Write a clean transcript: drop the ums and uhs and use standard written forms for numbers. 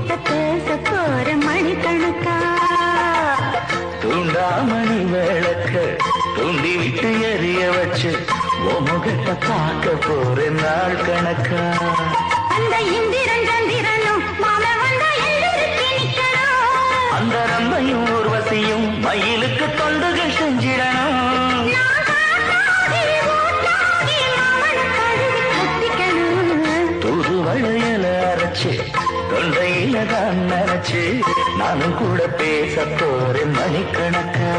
உன்கிட்ட பேச போற மணிக்கணக்கா தூண்டாமணி விளக்கு தூண்டி விட்டு எரிய வச்சு உன் முகத்தை பார்க்க போற நாள் கணக்கா அந்த இந்திரன் சந்திரனும் மாலை வந்தா எந்திரிச்சு நிக்கணும் அந்த ரம்பையும் ஊர்வசியும் மயிலுக்கு தொண்டுகள் செஞ்சிடணும் தூது வளையல அரைச்சு தொண்டையில தான் நினைச்சு நானும் கூட பேச போறேன் மணிக்கணக்கா